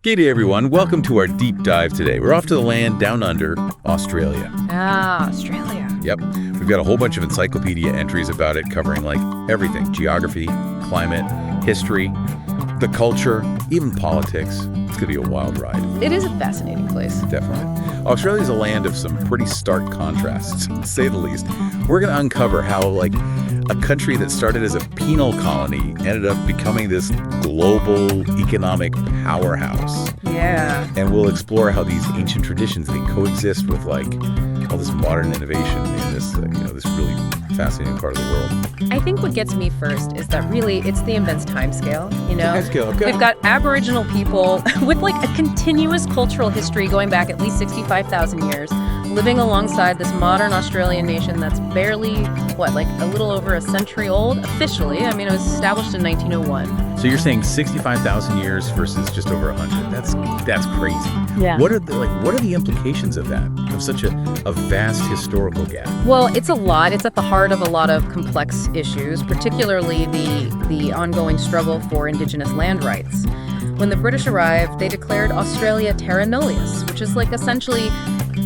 G'day everyone, welcome to our deep dive today. We're off to the land down under, Australia. Ah, Australia. Yep, we've got a whole bunch of encyclopedia entries about it covering like everything. Geography, climate, history, the culture, even politics. It's gonna be a wild ride. It is a fascinating place. Definitely. Australia's a land of some pretty stark contrasts, to say the least. We're gonna uncover how like a country that started as a penal colony ended up becoming this global economic powerhouse. Yeah. And we'll explore how these ancient traditions, they coexist with like all this modern innovation in this, this really fascinating part of the world. I think what gets me first is that really it's the immense time scale, Time scale, okay. We've got Aboriginal people with like a continuous cultural history going back at least 65,000 years, living alongside this modern Australian nation that's barely, like a little over a century old officially. I mean, it was established in 1901. So you're saying 65,000 years versus just over 100. That's crazy. Yeah. What are the implications of that? Of such a vast historical gap? Well, it's a lot. It's at the heart of a lot of complex issues, particularly the ongoing struggle for Indigenous land rights. When the British arrived, they declared Australia terra nullius, which is like essentially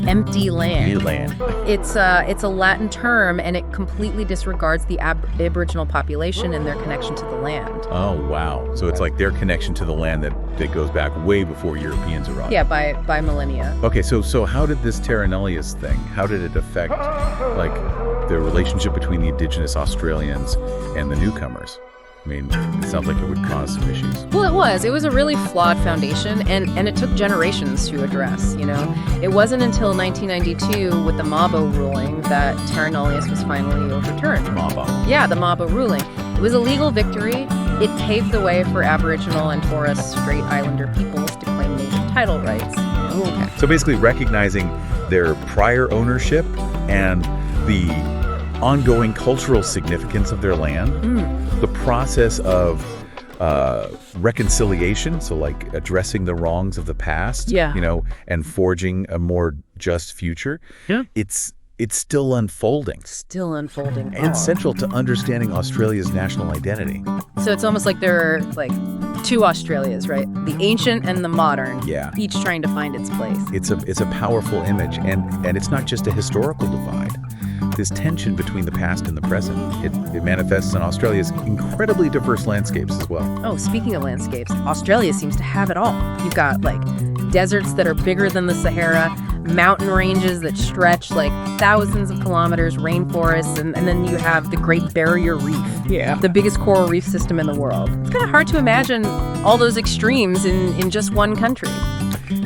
empty land. New land. It's a Latin term, and it completely disregards the Aboriginal population and their connection to the land. Oh, wow. So it's like their connection to the land that goes back way before Europeans arrived. Yeah, by millennia. Okay, so how did this terra nullius thing, how did it affect like the relationship between the indigenous Australians and the newcomers? I mean, it sounds like it would cause some issues. Well, it was a really flawed foundation, and it took generations to address, It wasn't until 1992 with the Mabo ruling that terra nullius was finally overturned. Mabo. Yeah, the Mabo ruling. It was a legal victory. It paved the way for Aboriginal and Torres Strait Islander peoples to claim native title rights. Okay. So basically recognizing their prior ownership and the ongoing cultural significance of their land, the process of reconciliation, so like addressing the wrongs of the past, and forging a more just future. Yeah. It's still unfolding. Still unfolding. And central to understanding Australia's national identity. So it's almost like there are like two Australias, right? The ancient and the modern. Yeah. Each trying to find its place. It's a powerful image, and it's not just a historical divide. This tension between the past and the present, it manifests in Australia's incredibly diverse landscapes as well. Oh, speaking of landscapes, Australia seems to have it all. You've got like deserts that are bigger than the Sahara, mountain ranges that stretch like thousands of kilometers, rainforests, and then you have the Great Barrier Reef. Yeah. The biggest coral reef system in the world. It's kind of hard to imagine all those extremes in just one country.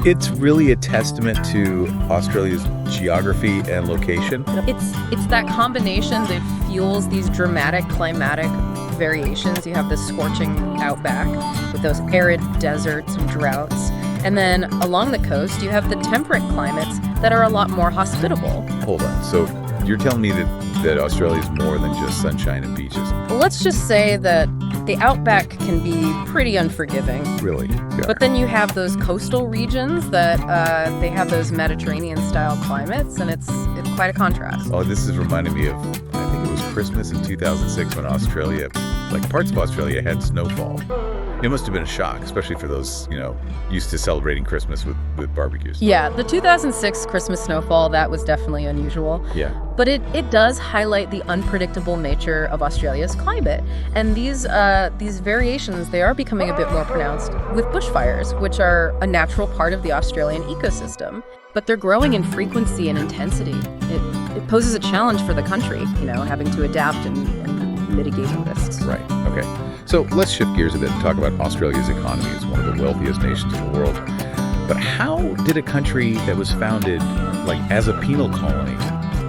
It's really a testament to Australia's geography and location. It's that combination that fuels these dramatic climatic variations. You have this scorching outback with those arid deserts and droughts. And then along the coast, you have the temperate climates that are a lot more hospitable. Hold on. So you're telling me that Australia is more than just sunshine and beaches? Well, let's just say that the outback can be pretty unforgiving. Really? Yeah. But then you have those coastal regions that they have those Mediterranean-style climates, and it's quite a contrast. Oh, this is reminding me of, I think it was Christmas in 2006 when Australia, like parts of Australia, had snowfall. It must have been a shock, especially for those, used to celebrating Christmas with barbecues. Yeah, the 2006 Christmas snowfall, that was definitely unusual. Yeah. But it does highlight the unpredictable nature of Australia's climate. And these variations, they are becoming a bit more pronounced with bushfires, which are a natural part of the Australian ecosystem. But they're growing in frequency and intensity. It poses a challenge for the country, having to adapt and mitigate the risks. Right, okay. So let's shift gears a bit and talk about Australia's economy. It's one of the wealthiest nations in the world. But how did a country that was founded like as a penal colony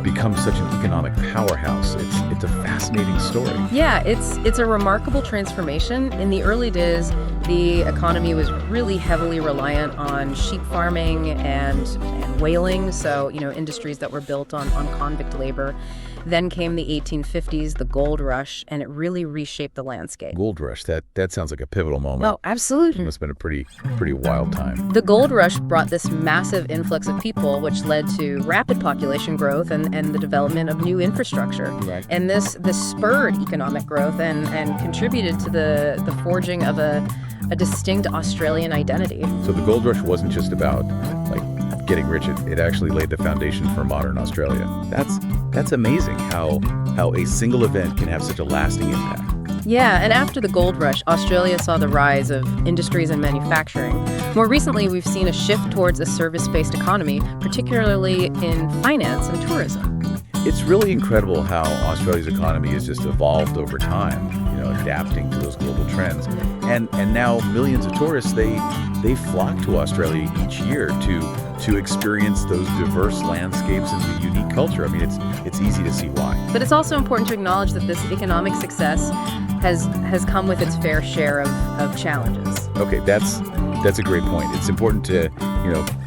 become such an economic powerhouse? It's a fascinating story. Yeah, it's a remarkable transformation. In the early days, the economy was really heavily reliant on sheep farming and whaling, so industries that were built on convict labor. Then came the 1850s, the gold rush, and it really reshaped the landscape. Gold rush, that sounds like a pivotal moment. Oh, absolutely. It must have been a pretty wild time. The gold rush brought this massive influx of people, which led to rapid population growth and the development of new infrastructure. Right. And this spurred economic growth and contributed to the forging of a distinct Australian identity. So the gold rush wasn't just about like getting rich, it actually laid the foundation for modern Australia. That's amazing how a single event can have such a lasting impact. Yeah, and after the gold rush, Australia saw the rise of industries and manufacturing. More recently, we've seen a shift towards a service-based economy, particularly in finance and tourism. It's really incredible how Australia's economy has just evolved over time, adapting to those global trends. And now millions of tourists, they flock to Australia each year to experience those diverse landscapes and the unique culture. I mean, it's easy to see why. But it's also important to acknowledge that this economic success has come with its fair share of challenges. Okay, that's a great point. It's important to,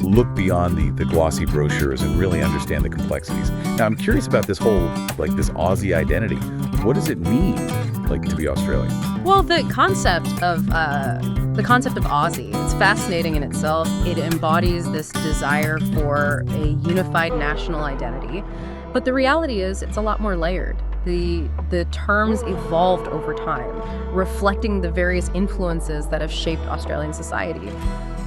look beyond the glossy brochures and really understand the complexities. Now, I'm curious about this whole, this Aussie identity. What does it mean, to be Australian? Well, the concept of Aussie, it's fascinating in itself. It embodies this desire for a unified national identity. But the reality is it's a lot more layered. The terms evolved over time, reflecting the various influences that have shaped Australian society.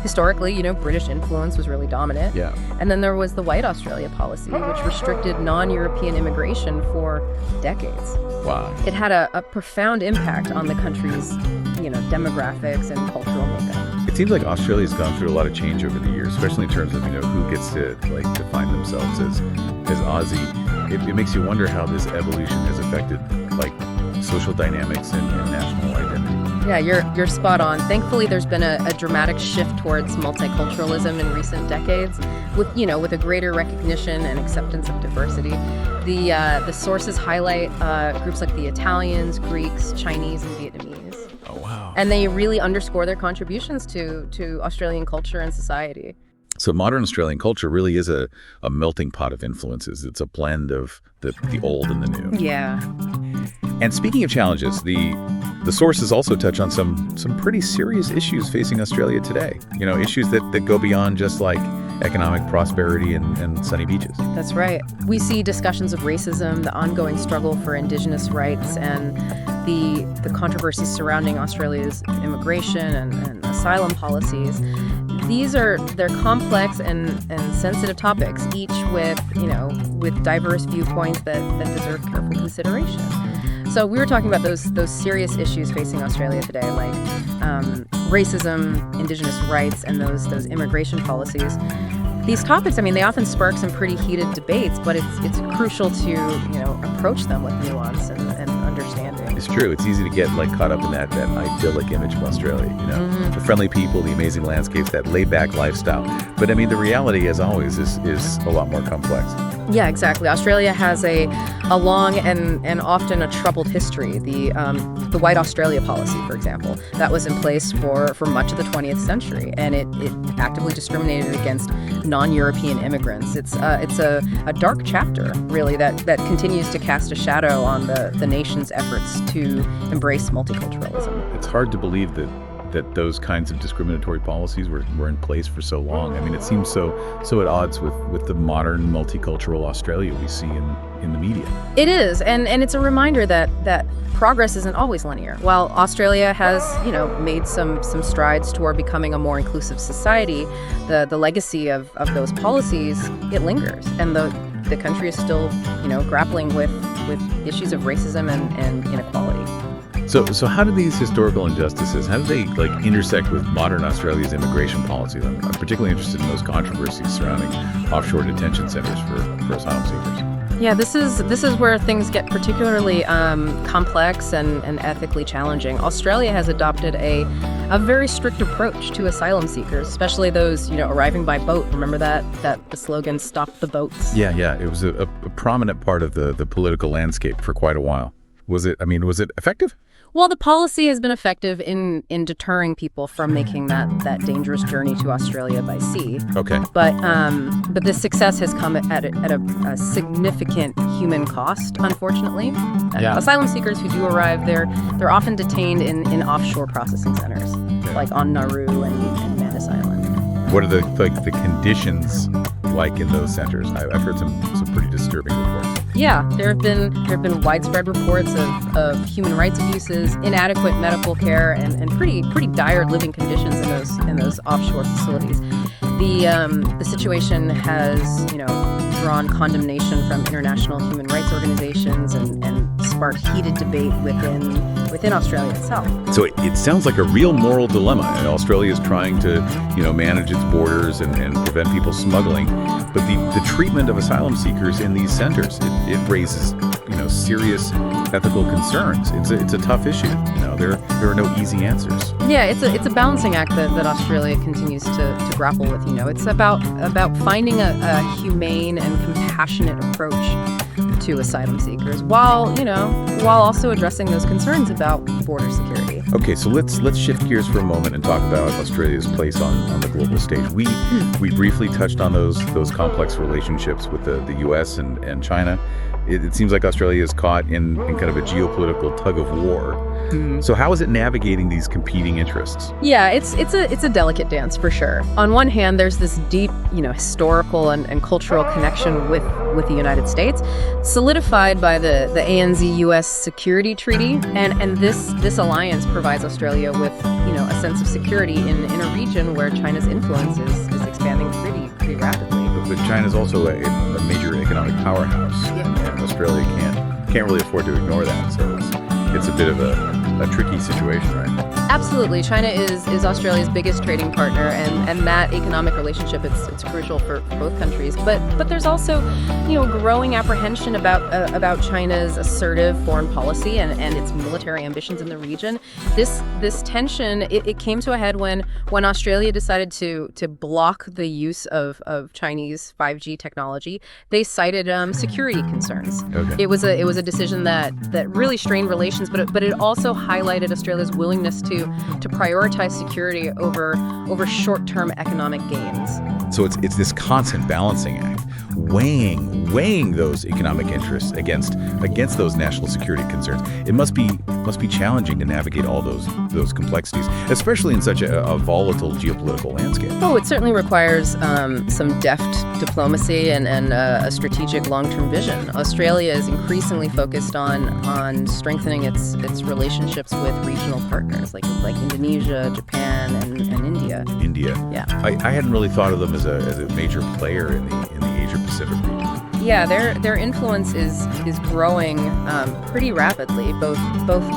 Historically, British influence was really dominant. Yeah. And then there was the White Australia policy, which restricted non-European immigration for decades. Wow. It had a profound impact on the country's, demographics and cultural makeup. It seems like Australia's gone through a lot of change over the years, especially in terms of, who gets to, define themselves as Aussie. It makes you wonder how this evolution has affected, social dynamics and national identity. Yeah, you're spot on. Thankfully, there's been a dramatic shift towards multiculturalism in recent decades, with a greater recognition and acceptance of diversity. The sources highlight groups like the Italians, Greeks, Chinese, and Vietnamese. Oh, wow. And they really underscore their contributions to Australian culture and society. So modern Australian culture really is a melting pot of influences. It's a blend of the old and the new. Yeah. And speaking of challenges, the sources also touch on some pretty serious issues facing Australia today. Issues that go beyond just economic prosperity and sunny beaches. That's right. We see discussions of racism, the ongoing struggle for Indigenous rights, and the controversies surrounding Australia's immigration and asylum policies. They're complex and sensitive topics, each with diverse viewpoints that deserve careful consideration. So we were talking about those serious issues facing Australia today, like racism, Indigenous rights, and those immigration policies. These topics, they often spark some pretty heated debates, but it's crucial to approach them with nuance and understanding. It's true. It's easy to get caught up in that idyllic image of Australia. Mm-hmm. The friendly people, the amazing landscapes, that laid-back lifestyle. But the reality, as always, is a lot more complex. Yeah, exactly. Australia has a long and often a troubled history. The White Australia policy, for example, that was in place for much of the 20th century, and it actively discriminated against non-European immigrants. It's a dark chapter, really, that continues to cast a shadow on the nation's efforts to embrace multiculturalism. It's hard to believe that those kinds of discriminatory policies were in place for so long. It seems so at odds with the modern multicultural Australia we see in the media. It is, and it's a reminder that progress isn't always linear. While Australia has, made some strides toward becoming a more inclusive society, the legacy of those policies, it lingers, and the country is still, grappling with issues of racism and inequality. So how do these historical injustices, how do they intersect with modern Australia's immigration policy? I'm particularly interested in those controversies surrounding offshore detention centers for asylum seekers. Yeah, this is where things get particularly complex and ethically challenging. Australia has adopted a very strict approach to asylum seekers, especially those arriving by boat. Remember that the slogan "Stop the boats"? Yeah. It was a prominent part of the political landscape for quite a while. Was it effective? Well, the policy has been effective in deterring people from making that dangerous journey to Australia by sea. Okay. But this success has come at a significant human cost, unfortunately. Yeah. Asylum seekers who do arrive, they're often detained in offshore processing centers, like on Nauru and Manus Island. What are the conditions like in those centers? I've heard some pretty disturbing reports. Yeah, there have been widespread reports of human rights abuses, inadequate medical care, and pretty dire living conditions in those offshore facilities. The situation has drawn condemnation from international human rights organizations and sparked heated debate within Australia itself. So it sounds like a real moral dilemma. And Australia is trying to manage its borders and prevent people smuggling, but the treatment of asylum seekers in these centers it raises serious ethical concerns. It's a tough issue. There are no easy answers. Yeah, it's a balancing act that Australia continues to grapple with. It's about finding a humane and compassionate approach to asylum seekers while also addressing those concerns about border security. Okay, so let's shift gears for a moment and talk about Australia's place on the global stage. We briefly touched on those complex relationships with the U.S. and China. It seems like Australia is caught in kind of a geopolitical tug of war. Mm-hmm. So how is it navigating these competing interests? Yeah, it's a delicate dance for sure. On one hand, there's this deep, historical and cultural connection with the United States, solidified by the ANZ-US Security Treaty, and this alliance provides Australia with a sense of security in a region where China's influence is expanding pretty rapidly. But China's also a major economic powerhouse, and Australia can't really afford to ignore that. So it's a bit of a tricky situation, right? Absolutely. China is Australia's biggest trading partner, and that economic relationship it's crucial for both countries. But there's also growing apprehension about China's assertive foreign policy and its military ambitions in the region. This tension it came to a head when Australia decided to block the use of Chinese 5G technology. They cited security concerns. Okay. It was a decision that really strained relations, but it also highlighted Australia's willingness to prioritize security over short-term economic gains. So it's this constant balancing act, weighing those economic interests against those national security concerns. It must be challenging to navigate all those complexities, especially in such a volatile geopolitical landscape. Oh, it certainly requires some deft diplomacy and a strategic long-term vision. Australia is increasingly focused on strengthening its relationships with regional partners like Indonesia, Japan, and India. Yeah, I hadn't really thought of them as a major player in the Asia Pacific region. Yeah, their influence is growing pretty rapidly, both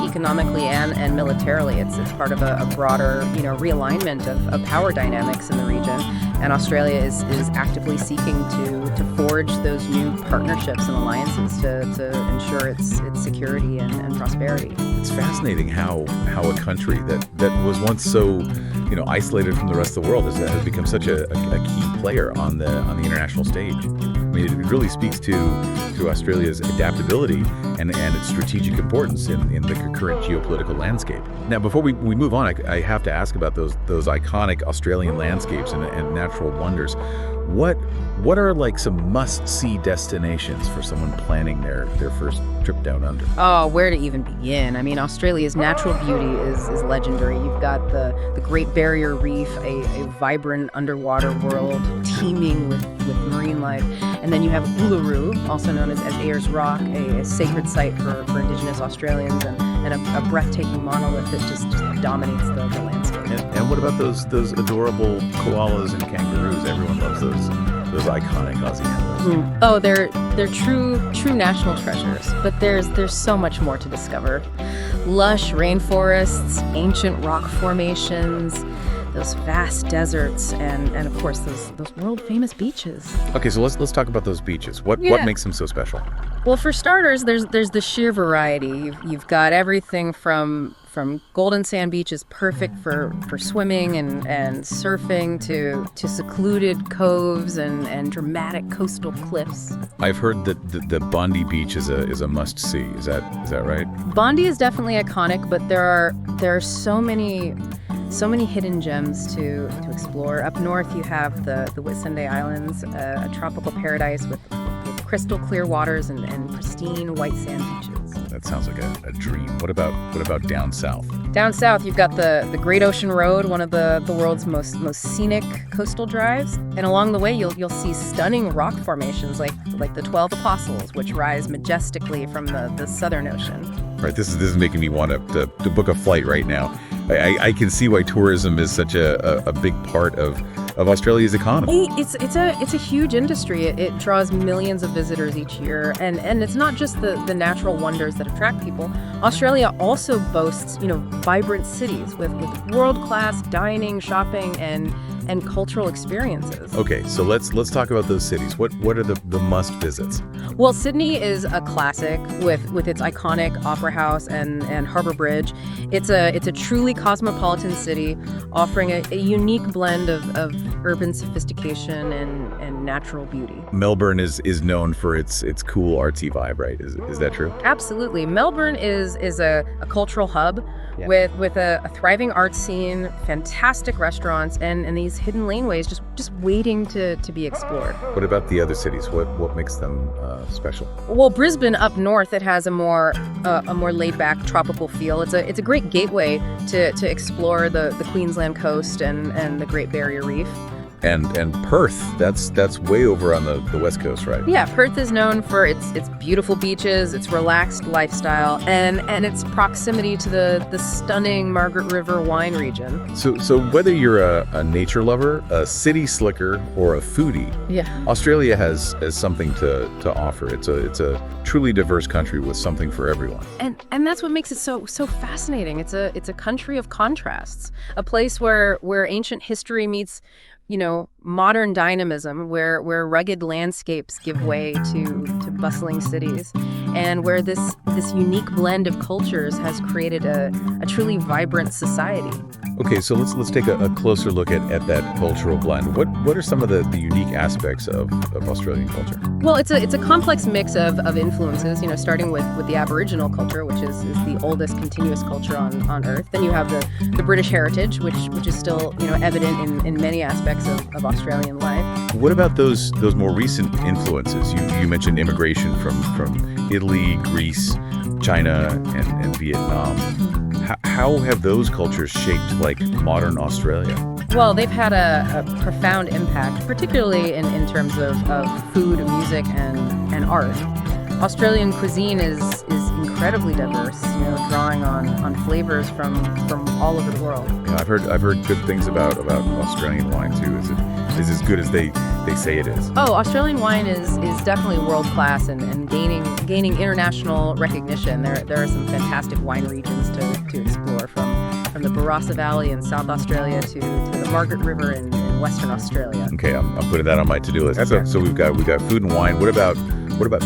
economically and militarily. It's part of a broader realignment of power dynamics in the region, and Australia is actively seeking to forge those new partnerships and alliances to ensure its security and prosperity. It's fascinating how a country that was once so isolated from the rest of the world has become such a key player on the international stage. I mean, it really speaks to Australia's adaptability and its strategic importance in the current geopolitical landscape. Now, before we move on, I have to ask about those iconic Australian landscapes and natural wonders. What are like some must-see destinations for someone planning their first trip down under? Oh, where to even begin? I mean, Australia's natural beauty is legendary. You've got the Great Barrier Reef, a vibrant underwater world teeming with marine life. And then you have Uluru, also known as Ayers Rock, a sacred site for Indigenous Australians, and a breathtaking monolith that just dominates the landscape. And what about those adorable koalas and kangaroos? Everyone loves those iconic Aussie animals. Oh, they're true national treasures. But there's so much more to discover. Lush rainforests, ancient rock formations, those vast deserts, and of course those world famous beaches. Okay, so let's talk about those beaches. What makes them so special? Well, for starters, there's the sheer variety. You've got everything from from golden sand beaches perfect for swimming and surfing to secluded coves and dramatic coastal cliffs. I've heard that the Bondi Beach is a must-see. Is that right? Bondi is definitely iconic, but there are so many hidden gems to explore. Up north, you have the Whitsunday Islands, a tropical paradise with crystal clear waters and pristine white sand beaches. That sounds like a dream. What about down south? Down south, you've got the Great Ocean Road, one of the world's most scenic coastal drives. And along the way, you'll see stunning rock formations like the 12 Apostles, which rise majestically from the Southern Ocean. Right. This is making me want to book a flight right now. I can see why tourism is such a big part of Australia's economy. It's a huge industry. It draws millions of visitors each year, and it's not just the natural wonders that attract people. Australia also boasts, vibrant cities with world-class dining, shopping, and cultural experiences. Okay, so let's talk about those cities. What are the must visits? Well, Sydney is a classic with its iconic opera house and harbour bridge. It's a truly cosmopolitan city, offering a unique blend of urban sophistication and natural beauty. Melbourne is known for its cool artsy vibe, right? Is that true? Absolutely. Melbourne is a cultural hub. Yeah. With a thriving art scene, fantastic restaurants, and these hidden laneways just waiting to be explored. What about the other cities? What makes them special? Well, Brisbane up north, it has a more laid-back tropical feel. It's a great gateway to explore the Queensland coast and the Great Barrier Reef. And Perth, that's way over on the west coast, right? Yeah, Perth is known for its beautiful beaches, its relaxed lifestyle, and its proximity to the stunning Margaret River wine region. So whether you're a nature lover, a city slicker, or a foodie, yeah, Australia has something to offer. It's a truly diverse country with something for everyone. And that's what makes it so fascinating. It's a country of contrasts, a place where ancient history meets modern dynamism, where rugged landscapes give way to bustling cities, and where this unique blend of cultures has created a truly vibrant society. Okay, so let's take a closer look at that cultural blend. What are some of the unique aspects of Australian culture? Well, it's a complex mix of influences, starting with the Aboriginal culture, which is the oldest continuous culture on Earth. Then you have the British heritage, which is still evident in many aspects of Australian life. What about those more recent influences? You mentioned immigration from Italy, Greece, China, and Vietnam. How have those cultures shaped modern Australia? Well, they've had a profound impact, particularly in terms of food, music, and art. Australian cuisine is incredibly diverse, drawing on flavors from all over the world. Yeah, I've heard good things about Australian wine too. Is it as good as they say it is? Oh, Australian wine is definitely world class and gaining international recognition. There are some fantastic wine regions to explore, from the Barossa Valley in South Australia to the Margaret River in Western Australia. Okay, I'm putting that on my to-do list. So we've got food and wine. What about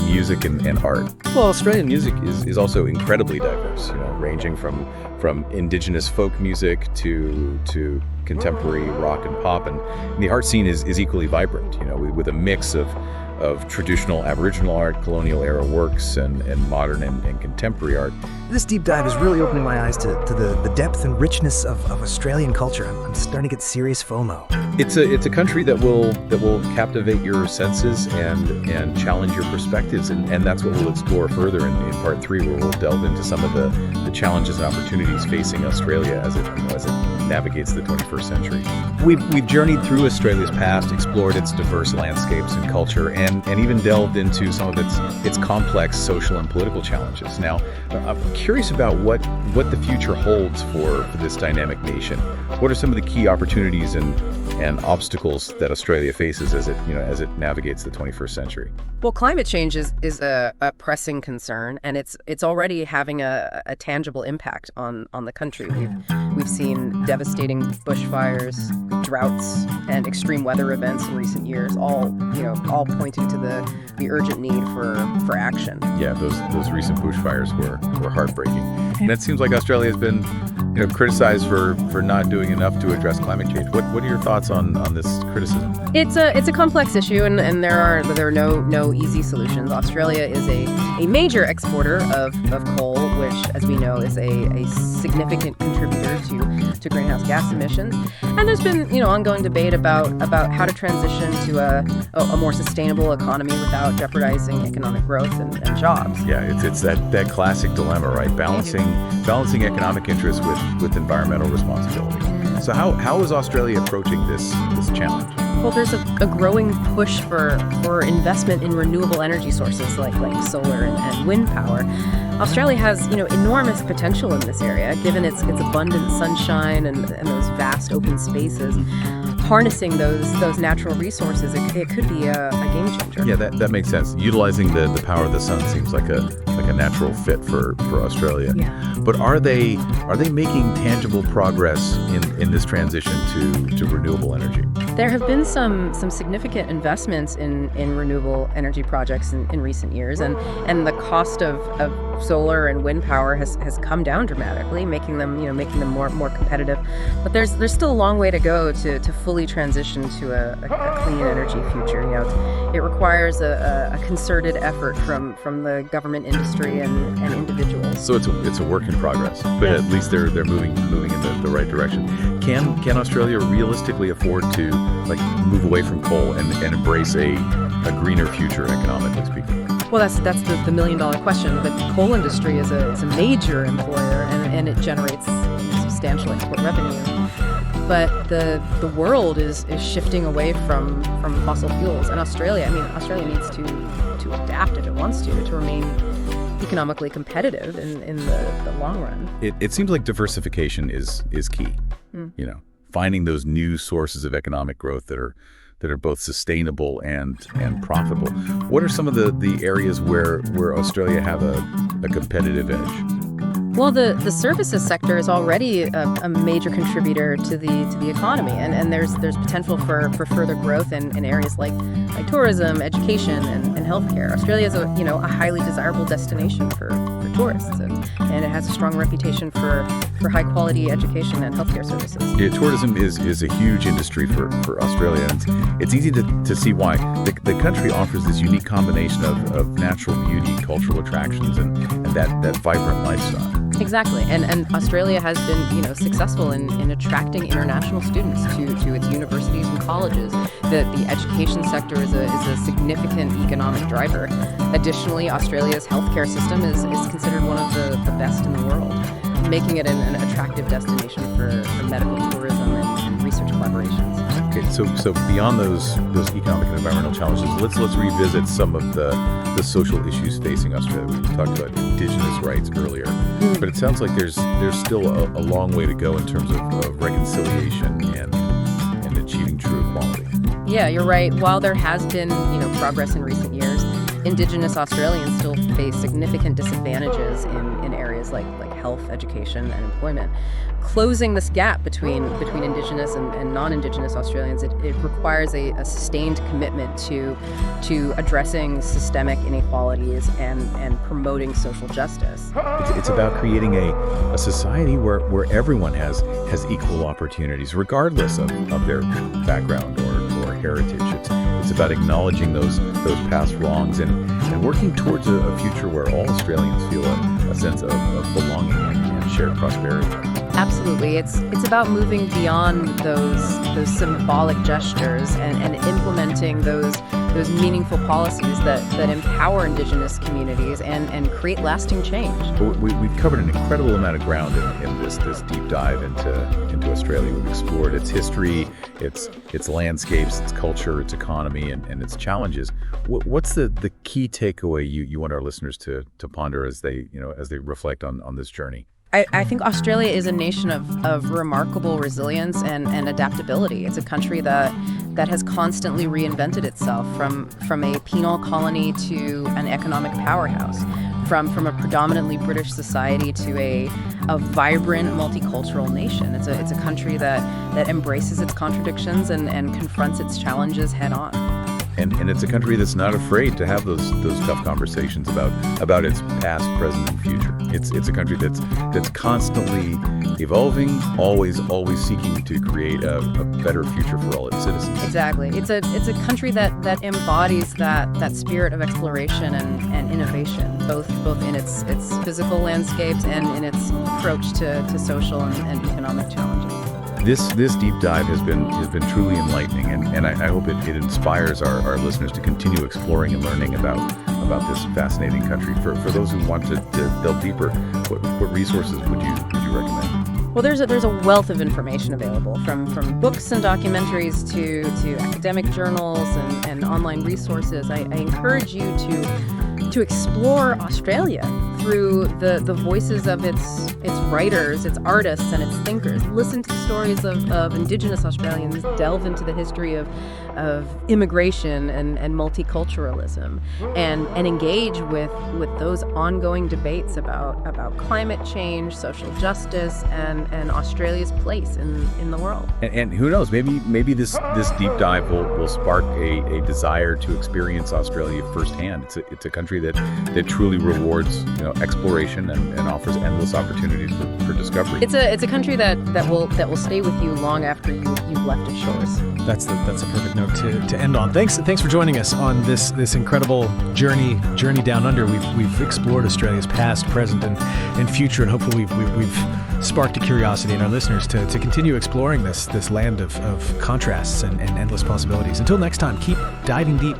music and art? Well, Australian music is also incredibly diverse, ranging from indigenous folk music to contemporary rock and pop, and the art scene is equally vibrant, with a mix of traditional Aboriginal art, colonial era works, and modern and contemporary art. This deep dive is really opening my eyes to the depth and richness of Australian culture. I'm starting to get serious FOMO. It's a country that will captivate your senses and challenge your perspectives, and that's what we'll explore further in part 3, where we'll delve into some of the challenges and opportunities facing Australia as it navigates the 21st century. We've journeyed through Australia's past, explored its diverse landscapes and culture, and even delved into some of its complex social and political challenges. Now, I'm curious about what the future holds for this dynamic nation. What are some of the key opportunities and obstacles that Australia faces as it navigates the 21st century? Well, climate change is a pressing concern, and it's already having a tangible impact on the country. We've seen devastating bushfires, droughts, and extreme weather events in recent years, all pointing to the urgent need for action. Yeah, those recent bushfires were heartbreaking. And it seems like Australia has been criticized for not doing enough to address climate change. What are your thoughts on this criticism? It's a complex issue, and there are no easy solutions. Australia is a major exporter of coal, which, as we know, is a significant contributor to greenhouse gas emissions. And there's been ongoing debate about how to transition to a more sustainable economy without jeopardizing economic growth and jobs. Yeah, it's that classic dilemma, right? Balancing economic interests with environmental responsibility. So how is Australia approaching this challenge? Well, there's a growing push for investment in renewable energy sources like solar and wind power. Australia has enormous potential in this area, given its abundant sunshine and those vast open spaces. Harnessing those natural resources, it could be a game changer. Yeah, that makes sense. Utilizing the power of the sun seems like a natural fit for Australia. Yeah. But are they making tangible progress in this transition to renewable energy? There have been some significant investments in renewable energy projects in recent years, and the cost of solar and wind power has come down dramatically, making them more competitive. But there's still a long way to go to fully transition to a clean energy future. It requires a concerted effort from the government, industry, and individuals. So it's a work in progress, but at least they're moving in the right direction. Can Australia realistically afford to move away from coal and embrace a greener future, economically speaking? Well, that's the million-dollar question. The coal industry is a major employer, and it generates substantial export revenue. But the world is shifting away from fossil fuels, and Australia needs to adapt if it wants to remain economically competitive in the long run. It seems like diversification is key. Finding those new sources of economic growth that are both sustainable and profitable. What are some of the areas where Australia have a competitive edge? Well, the services sector is already a major contributor to the economy, and there's potential for further growth in areas like tourism, education, and healthcare. Australia is a highly desirable destination for tourists, and it has a strong reputation for high quality education and healthcare services. Yeah, tourism is a huge industry for Australia, and it's easy to see why. The country offers this unique combination of natural beauty, cultural attractions, and that vibrant lifestyle. Exactly, and Australia has been successful in attracting international students to its universities and colleges. The education sector is a significant economic driver. Additionally, Australia's healthcare system is considered one of the best in the world, making it an attractive destination for medical tourism and research collaborations. Okay, so beyond those economic and environmental challenges, let's revisit some of the social issues facing Australia. We talked about Indigenous rights earlier, but it sounds like there's still a long way to go in terms of reconciliation and achieving true equality. Yeah, you're right. While there has been progress in recent years, Indigenous Australians still face significant disadvantages in areas like health, education, and employment. Closing this gap between Indigenous and non-Indigenous Australians, it requires a sustained commitment to addressing systemic inequalities and promoting social justice. It's about creating a society where everyone has equal opportunities, regardless of their background or heritage. It's about acknowledging those past wrongs and working towards a future where all Australians feel a sense of belonging and shared prosperity. Absolutely. It's about moving beyond those symbolic gestures and implementing those meaningful policies that empower Indigenous communities and create lasting change. We've covered an incredible amount of ground in this deep dive into Australia. We've explored its history, its landscapes, its culture, its economy, and its challenges. What's the key takeaway you want our listeners to ponder as they reflect on this journey? I think Australia is a nation of remarkable resilience and adaptability. It's a country that has constantly reinvented itself from a penal colony to an economic powerhouse, from a predominantly British society to a vibrant multicultural nation. It's a country that embraces its contradictions and confronts its challenges head on. And it's a country that's not afraid to have those tough conversations about its past, present, and future. It's a country that's constantly evolving, always seeking to create a better future for all its citizens. Exactly. It's a country that embodies that spirit of exploration and innovation, both in its physical landscapes and in its approach to social and economic challenges. This deep dive has been truly enlightening, and I hope it inspires our listeners to continue exploring and learning about this fascinating country. For those who want to delve deeper, what resources would you recommend? Well, there's a wealth of information available from books and documentaries to academic journals and online resources. I encourage you to explore Australia through the voices of its writers, its artists, and its thinkers. Listen to stories of Indigenous Australians. Delve into the history of immigration and multiculturalism, and engage with those ongoing debates about climate change, social justice, and Australia's place in the world. And who knows, maybe this deep dive will spark a desire to experience Australia firsthand. It's a country that truly rewards exploration and offers endless opportunities for discovery. It's a country that will stay with you long after you've left its shores. That's a perfect note to end on. Thanks for joining us on this incredible journey down under. We've explored Australia's past, present, and future, and hopefully we've sparked a curiosity in our listeners to continue exploring this land of contrasts and endless possibilities. Until next time, keep diving deep,